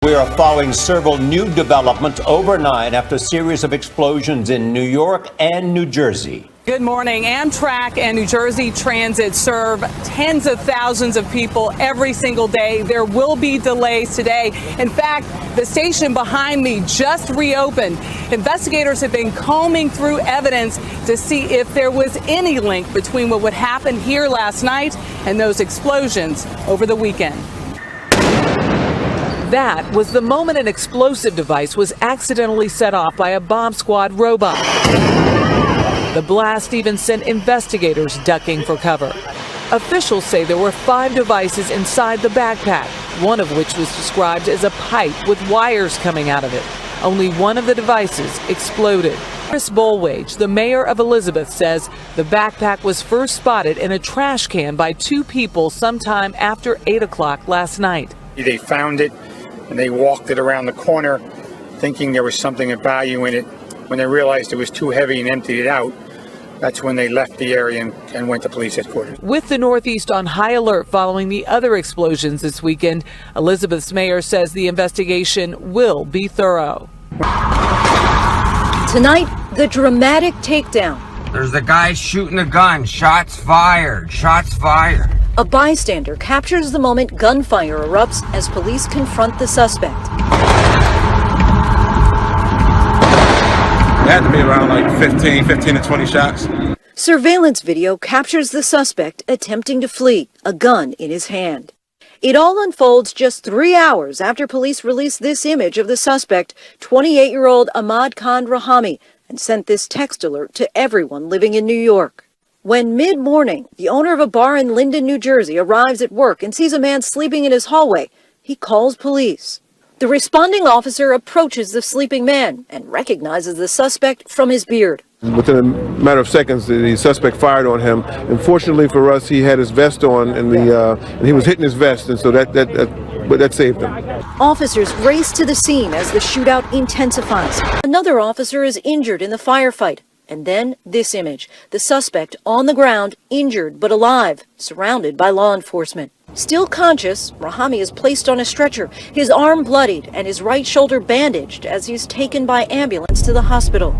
We are following several new developments overnight after a series of explosions in New York and New Jersey. Good morning. Amtrak and New Jersey Transit serve tens of thousands of people every single day. There will be delays today. In fact, the station behind me just reopened. Investigators have been combing through evidence to see if there was any link between what would happen here last night and those explosions over the weekend. That was the moment an explosive device was accidentally set off by a bomb squad robot. The blast even sent investigators ducking for cover. Officials say there were 5 devices inside the backpack, one of which was described as a pipe with wires coming out of it. Only one of the devices exploded. Chris Bolwage, the mayor of Elizabeth, says the backpack was first spotted in a trash can by 2 people sometime after 8 o'clock last night. They found it and they walked it around the corner thinking there was something of value in it. When they realized it was too heavy and emptied it out, that's when they left the area and went to police headquarters. With the Northeast on high alert following the other explosions this weekend, Elizabeth's mayor says the investigation will be thorough. Tonight, the dramatic takedown. There's the guy shooting a gun. Shots fired. Shots fired. A bystander captures the moment gunfire erupts as police confront the suspect. It had to be around like 15 to 20 shots. Surveillance video captures the suspect attempting to flee, a gun in his hand. It all unfolds just 3 hours after police released this image of the suspect, 28-year-old Ahmad Khan Rahami, and sent this text alert to everyone living in New York. When mid-morning, the owner of a bar in Linden, New Jersey, arrives at work and sees a man sleeping in his hallway, he calls police. The responding officer approaches the sleeping man and recognizes the suspect from his beard. Within a matter of seconds, the suspect fired on him. Unfortunately for us, he had his vest on, and he was hitting his vest, and so that saved him. Officers race to the scene as the shootout intensifies. Another officer is injured in the firefight. And then this image, the suspect on the ground, injured but alive, surrounded by law enforcement. Still conscious, Rahami is placed on a stretcher, his arm bloodied and his right shoulder bandaged as he's taken by ambulance to the hospital.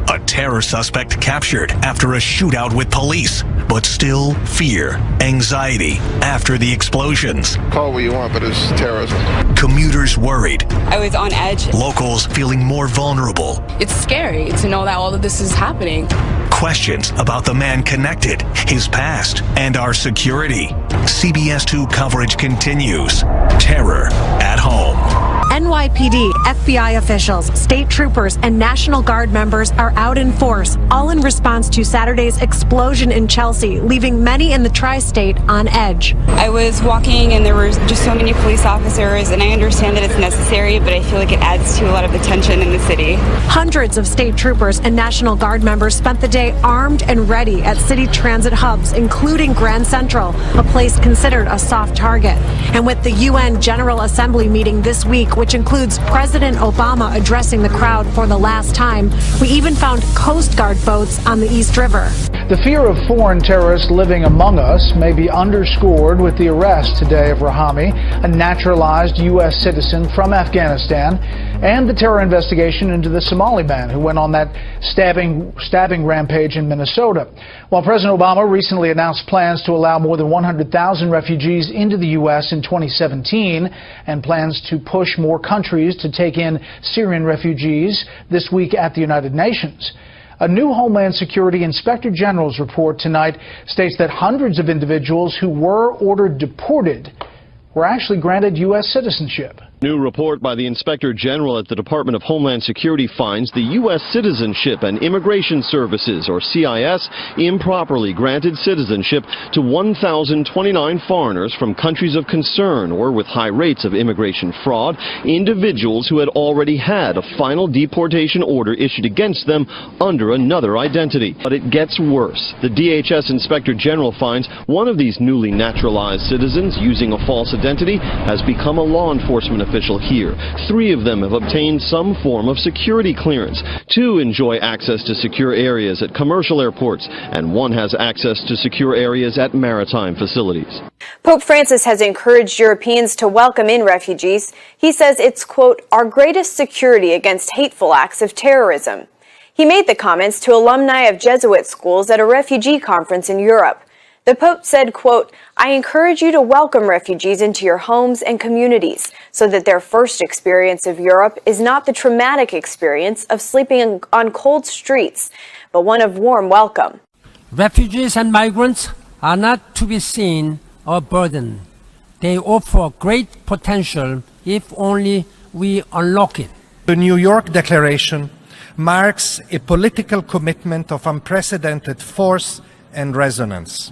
A terror suspect captured after a shootout with police, but still fear, anxiety after the explosions. Call what you want, but it's terrorism. Commuters worried. I was on edge. Locals feeling more vulnerable. It's scary to know that all of this is happening. Questions about the man connected, his past, and our security. CBS 2 coverage continues. Terror at home. NYPD, FBI officials, state troopers, and National Guard members are out in force, all in response to Saturday's explosion in Chelsea, leaving many in the tri-state on edge. I was walking and there were just so many police officers, and I understand that it's necessary, but I feel like it adds to a lot of the tension in the city. Hundreds of state troopers and National Guard members spent the day armed and ready at city transit hubs, including Grand Central, a place considered a soft target. And with the UN General Assembly meeting this week, which includes President Obama addressing the crowd for the last time, we even found Coast Guard boats on the East River. The fear of foreign terrorists living among us may be underscored with the arrest today of Rahami, a naturalized U.S. citizen from Afghanistan, and the terror investigation into the Somali man who went on that stabbing rampage in Minnesota. While President Obama recently announced plans to allow more than 100,000 refugees into the U.S. in 2017 and plans to push more countries to take in Syrian refugees this week at the United Nations. A new Homeland Security Inspector General's report tonight states that hundreds of individuals who were ordered deported were actually granted U.S. citizenship. New report by the Inspector General at the Department of Homeland Security finds the U.S. Citizenship and Immigration Services, or CIS, improperly granted citizenship to 1,029 foreigners from countries of concern or with high rates of immigration fraud, individuals who had already had a final deportation order issued against them under another identity. But it gets worse. The DHS Inspector General finds one of these newly naturalized citizens using a false identity has become a law enforcement official here. 3 of them have obtained some form of security clearance. 2 enjoy access to secure areas at commercial airports, and 1 has access to secure areas at maritime facilities. Pope Francis has encouraged Europeans to welcome in refugees. He says it's, quote, our greatest security against hateful acts of terrorism. He made the comments to alumni of Jesuit schools at a refugee conference in Europe. The Pope said, quote, I encourage you to welcome refugees into your homes and communities so that their first experience of Europe is not the traumatic experience of sleeping on cold streets, but one of warm welcome. Refugees and migrants are not to be seen a burden. They offer great potential if only we unlock it. The New York Declaration marks a political commitment of unprecedented force and resonance.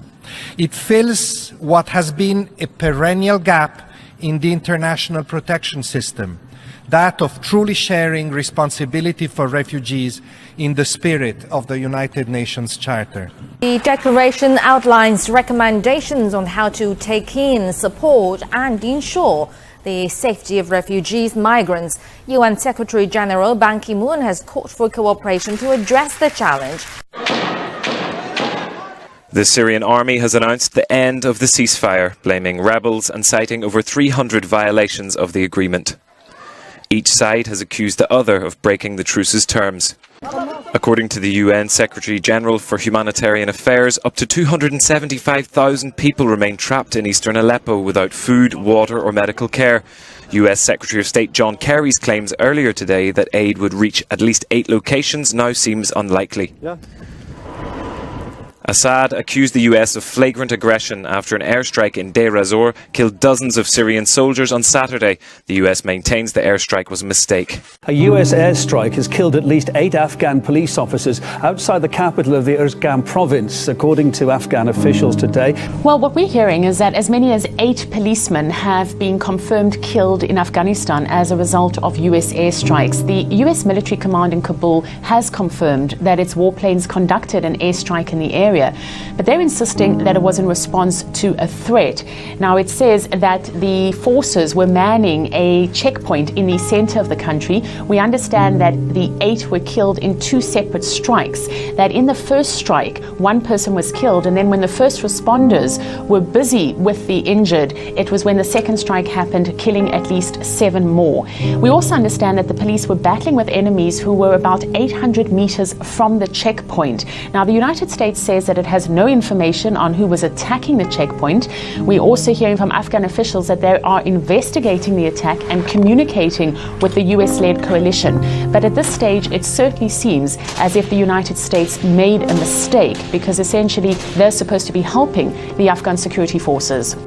It fills what has been a perennial gap in the international protection system, that of truly sharing responsibility for refugees in the spirit of the United Nations Charter. The declaration outlines recommendations on how to take in, support and ensure the safety of refugees, migrants. UN Secretary General Ban Ki-moon has called for cooperation to address the challenge. The Syrian army has announced the end of the ceasefire, blaming rebels and citing over 300 violations of the agreement. Each side has accused the other of breaking the truce's terms. According to the UN Secretary General for Humanitarian Affairs, up to 275,000 people remain trapped in eastern Aleppo without food, water or medical care. US Secretary of State John Kerry's claims earlier today that aid would reach at least 8 locations now seems unlikely. Assad accused the US of flagrant aggression after an airstrike in Deir ez-Zor killed dozens of Syrian soldiers on Saturday. The US maintains the airstrike was a mistake. A US airstrike has killed at least 8 Afghan police officers outside the capital of the Uruzgan province, according to Afghan officials today. Well, what we're hearing is that as many as 8 policemen have been confirmed killed in Afghanistan as a result of US airstrikes. The US military command in Kabul has confirmed that its warplanes conducted an airstrike in the area. But they're insisting that it was in response to a threat. Now, it says that the forces were manning a checkpoint in the center of the country. We understand that the 8 were killed in 2 separate strikes, that in the first strike, 1 person was killed, and then when the first responders were busy with the injured, it was when the second strike happened, killing at least 7 more. We also understand that the police were battling with enemies who were about 800 meters from the checkpoint. Now, the United States says that it has no information on who was attacking the checkpoint. We're also hearing from Afghan officials that they are investigating the attack and communicating with the US-led coalition. But at this stage, it certainly seems as if the United States made a mistake, because essentially they're supposed to be helping the Afghan security forces.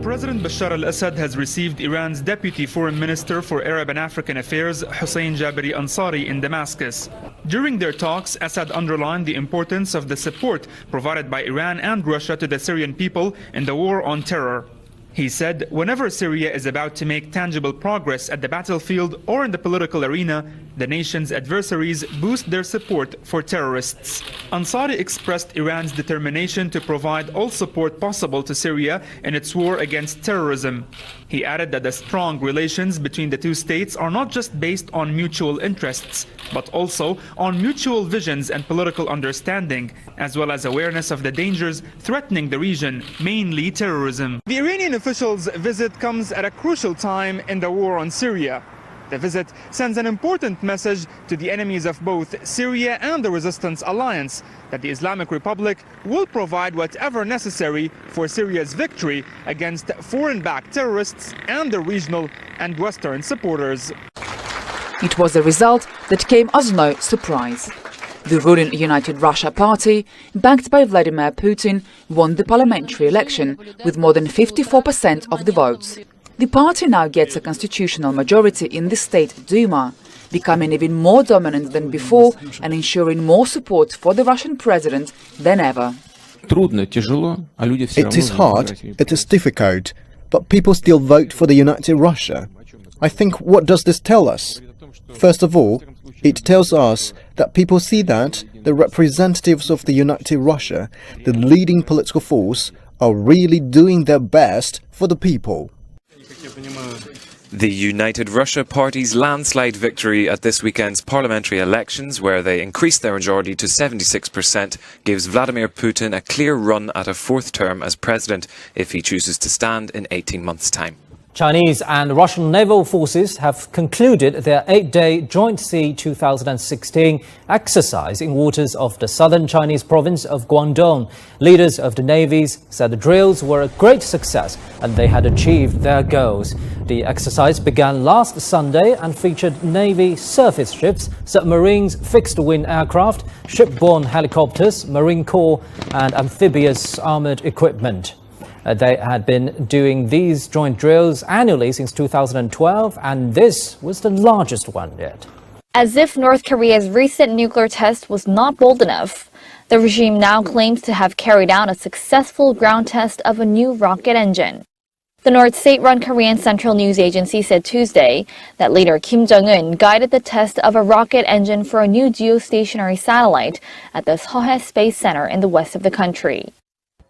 President Bashar al-Assad has received Iran's Deputy Foreign Minister for Arab and African Affairs, Hossein Jabari Ansari, in Damascus. During their talks, Assad underlined the importance of the support provided by Iran and Russia to the Syrian people in the war on terror. He said, whenever Syria is about to make tangible progress at the battlefield or in the political arena, the nation's adversaries boost their support for terrorists. Ansari expressed Iran's determination to provide all support possible to Syria in its war against terrorism. He added that the strong relations between the two states are not just based on mutual interests, but also on mutual visions and political understanding, as well as awareness of the dangers threatening the region, mainly terrorism. The Iranian officials' visit comes at a crucial time in the war on Syria. The visit sends an important message to the enemies of both Syria and the Resistance Alliance that the Islamic Republic will provide whatever necessary for Syria's victory against foreign-backed terrorists and their regional and Western supporters. It was a result that came as no surprise. The ruling United Russia Party, backed by Vladimir Putin, won the parliamentary election with more than 54% of the votes. The party now gets a constitutional majority in the State Duma, becoming even more dominant than before and ensuring more support for the Russian president than ever. It is hard, it is difficult, but people still vote for the United Russia. I think, what does this tell us? First of all, it tells us that people see that the representatives of the United Russia, the leading political force, are really doing their best for the people. The United Russia Party's landslide victory at this weekend's parliamentary elections, where they increased their majority to 76%, gives Vladimir Putin a clear run at a fourth term as president if he chooses to stand in 18 months' time. Chinese and Russian naval forces have concluded their 8-day Joint Sea 2016 exercise in waters of the southern Chinese province of Guangdong. Leaders of the navies said the drills were a great success and they had achieved their goals. The exercise began last Sunday and featured Navy surface ships, submarines, fixed-wing aircraft, shipborne helicopters, Marine Corps and amphibious armored equipment. They had been doing these joint drills annually since 2012, and this was the largest one yet. As if North Korea's recent nuclear test was not bold enough, the regime now claims to have carried out a successful ground test of a new rocket engine. The North state-run Korean Central News Agency said Tuesday that leader Kim Jong-un guided the test of a rocket engine for a new geostationary satellite at the Seohae Space Center in the west of the country.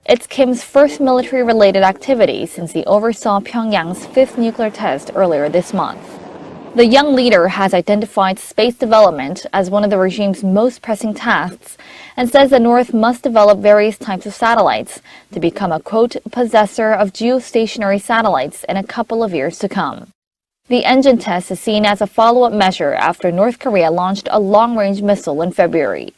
It's Kim's first military-related activity since he oversaw Pyongyang's fifth nuclear test earlier this month. The young leader has identified space development as one of the regime's most pressing tasks and says the North must develop various types of satellites to become a, quote, possessor of geostationary satellites in a couple of years to come. The engine test is seen as a follow-up measure after North Korea launched a long-range missile in February.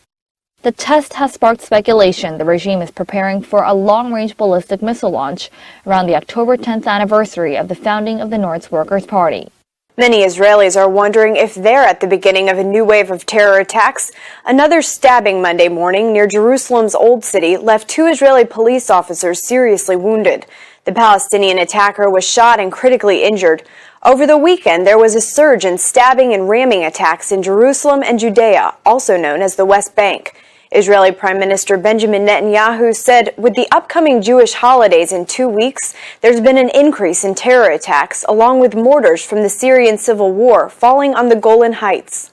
The test has sparked speculation the regime is preparing for a long-range ballistic missile launch around the October 10th anniversary of the founding of the North's Workers' Party. Many Israelis are wondering if they're at the beginning of a new wave of terror attacks. Another stabbing Monday morning near Jerusalem's Old City left 2 Israeli police officers seriously wounded. The Palestinian attacker was shot and critically injured. Over the weekend, there was a surge in stabbing and ramming attacks in Jerusalem and Judea, also known as the West Bank. Israeli Prime Minister Benjamin Netanyahu said with the upcoming Jewish holidays in 2 weeks, there's been an increase in terror attacks, along with mortars from the Syrian civil war falling on the Golan Heights.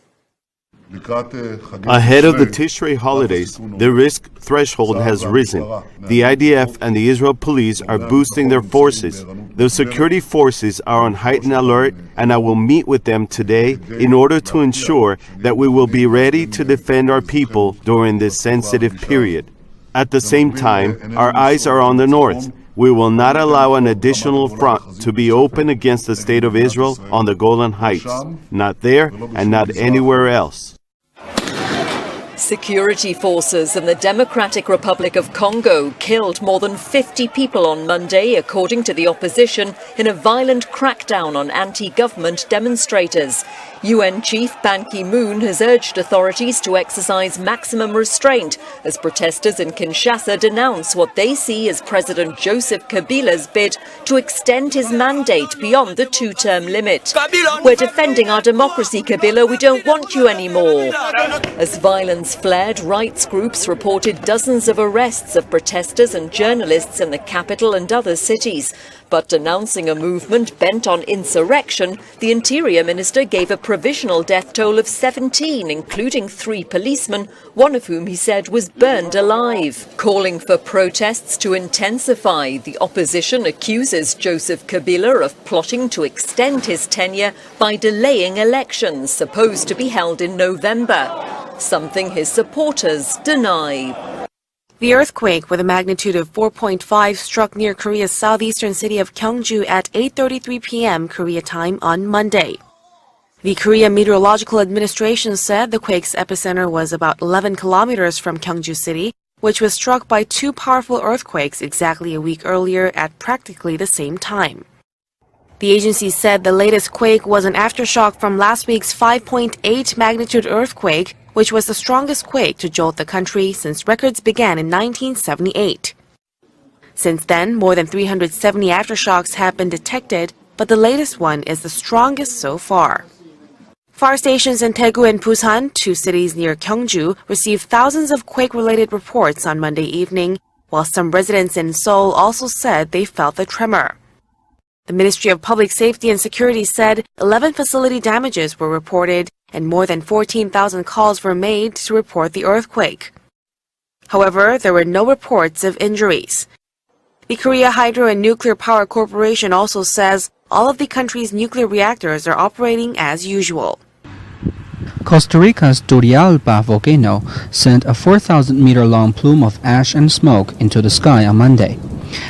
Ahead of the Tishrei holidays, the risk threshold has risen. The IDF and the Israel police are boosting their forces. The security forces are on heightened alert, and I will meet with them today in order to ensure that we will be ready to defend our people during this sensitive period. At the same time, our eyes are on the north. We will not allow an additional front to be opened against the State of Israel on the Golan Heights. Not there and not anywhere else. Security forces in the Democratic Republic of Congo killed more than 50 people on Monday, according to the opposition, in a violent crackdown on anti-government demonstrators. UN Chief Ban Ki-moon has urged authorities to exercise maximum restraint as protesters in Kinshasa denounce what they see as President Joseph Kabila's bid to extend his mandate beyond the 2-term limit. We're defending our democracy, Kabila. We don't want you anymore. As violence flared, rights groups reported dozens of arrests of protesters and journalists in the capital and other cities. But denouncing a movement bent on insurrection, the Interior Minister gave a provisional death toll of 17, including 3 policemen, one of whom he said was burned alive. Calling for protests to intensify, the opposition accuses Joseph Kabila of plotting to extend his tenure by delaying elections supposed to be held in November, something his supporters deny. The earthquake with a magnitude of 4.5 struck near Korea's southeastern city of Gyeongju at 8:33 p.m. Korea time on Monday. The Korea Meteorological Administration said the quake's epicenter was about 11 kilometers from Gyeongju City, which was struck by 2 powerful earthquakes exactly a week earlier at practically the same time. The agency said the latest quake was an aftershock from last week's 5.8 magnitude earthquake, which was the strongest quake to jolt the country since records began in 1978. Since then, more than 370 aftershocks have been detected, but the latest one is the strongest so far. Fire stations in Daegu and Busan, 2 cities near Gyeongju, received thousands of quake-related reports on Monday evening, while some residents in Seoul also said they felt the tremor. The Ministry of Public Safety and Security said 11 facility damages were reported and more than 14,000 calls were made to report the earthquake. However, there were no reports of injuries. The Korea Hydro and Nuclear Power Corporation also says All of the country's nuclear reactors are operating as usual. Costa Rica's Turrialba volcano sent a 4,000-meter-long plume of ash and smoke into the sky on Monday.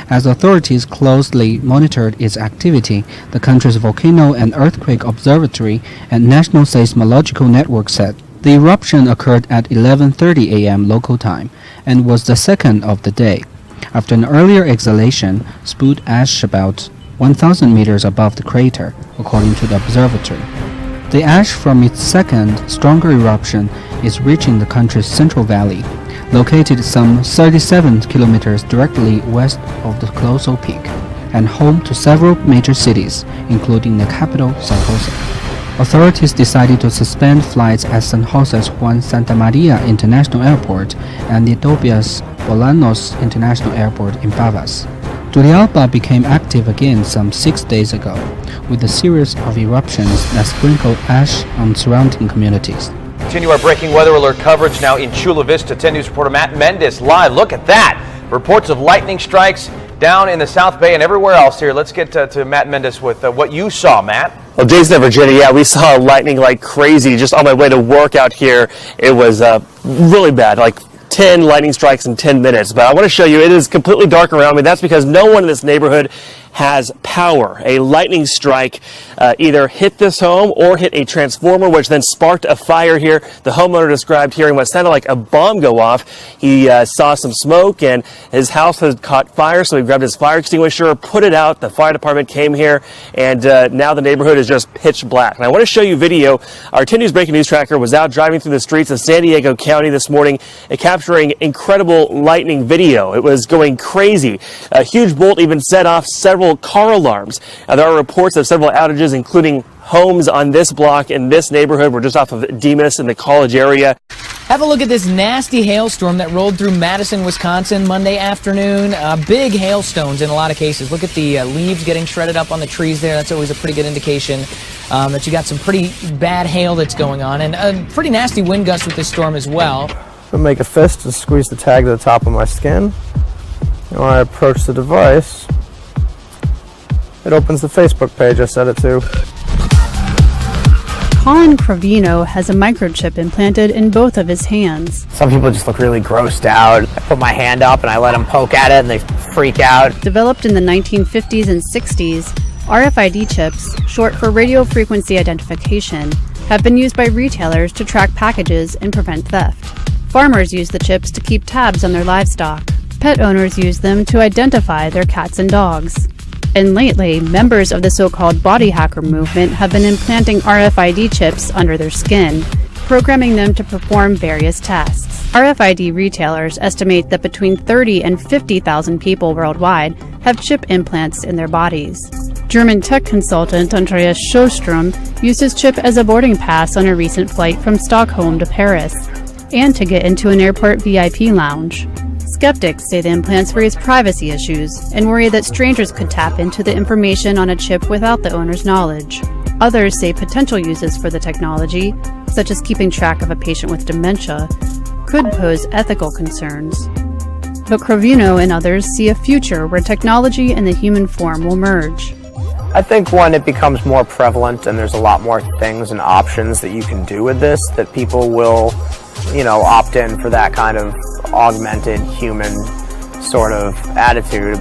As authorities closely monitored its activity, the country's Volcano and Earthquake Observatory and National Seismological Network said the eruption occurred at 11:30 a.m. local time and was the second of the day, after an earlier exhalation spewed ash about 1,000 meters above the crater, according to the observatory. The ash from its second, stronger eruption is reaching the country's central valley, located some 37 kilometers directly west of the colossal peak, and home to several major cities, including the capital, San Jose. Authorities decided to suspend flights at San Jose's Juan Santa Maria International Airport and Etopia's Bolanos International Airport in Pavas. Turrialba became active again some 6 days ago, with a series of eruptions that sprinkled ash on surrounding communities. Continue our breaking weather alert coverage now in Chula Vista. 10 News reporter Matt Mendes live. Look at that. Reports of lightning strikes down in the South Bay and everywhere else here. Let's get to Matt Mendes with what you saw, Matt. Well, Jason and Virginia, yeah, we saw lightning like crazy just on my way to work out here. It was really bad, like 10 lightning strikes in 10 minutes. But I want to show you, it is completely dark around me. That's because no one in this neighborhood has power. A lightning strike either hit this home or hit a transformer, which then sparked a fire here. The homeowner described hearing what sounded like a bomb go off. He saw some smoke and his house had caught fire, so he grabbed his fire extinguisher, put it out. The fire department came here, and now the neighborhood is just pitch black. And I want to show you video. Our 10 News Breaking News Tracker was out driving through the streets of San Diego County this morning, capturing incredible lightning video. It was going crazy. A huge bolt even set off several car alarms. There are reports of several outages, including homes on this block in this neighborhood. We're just off of Demas in the College area. Have a look at this nasty hailstorm that rolled through Madison, Wisconsin Monday afternoon. Big hailstones in a lot of cases. Look at the leaves getting shredded up on the trees there. That's always a pretty good indication that you got some pretty bad hail that's going on, and a pretty nasty wind gust with this storm as well. I'll make a fist and squeeze the tag to the top of my skin. And when I approach the device, it opens the Facebook page I set it to. Colin Crovino has a microchip implanted in both of his hands. Some people just look really grossed out. I put my hand up and I let them poke at it and they freak out. Developed in the 1950s and 60s, RFID chips, short for radio frequency identification, have been used by retailers to track packages and prevent theft. Farmers use the chips to keep tabs on their livestock. Pet owners use them to identify their cats and dogs. And lately, members of the so-called body hacker movement have been implanting RFID chips under their skin, programming them to perform various tasks. RFID retailers estimate that between 30 and 50,000 people worldwide have chip implants in their bodies. German tech consultant Andreas Sjöström used his chip as a boarding pass on a recent flight from Stockholm to Paris, and to get into an airport VIP lounge. Skeptics say the implants raise privacy issues and worry that strangers could tap into the information on a chip without the owner's knowledge. Others say potential uses for the technology, such as keeping track of a patient with dementia, could pose ethical concerns. But Crovino and others see a future where technology and the human form will merge. I think when it becomes more prevalent and there's a lot more things and options that you can do with this, that people will, opt in for that kind of augmented human sort of attitude.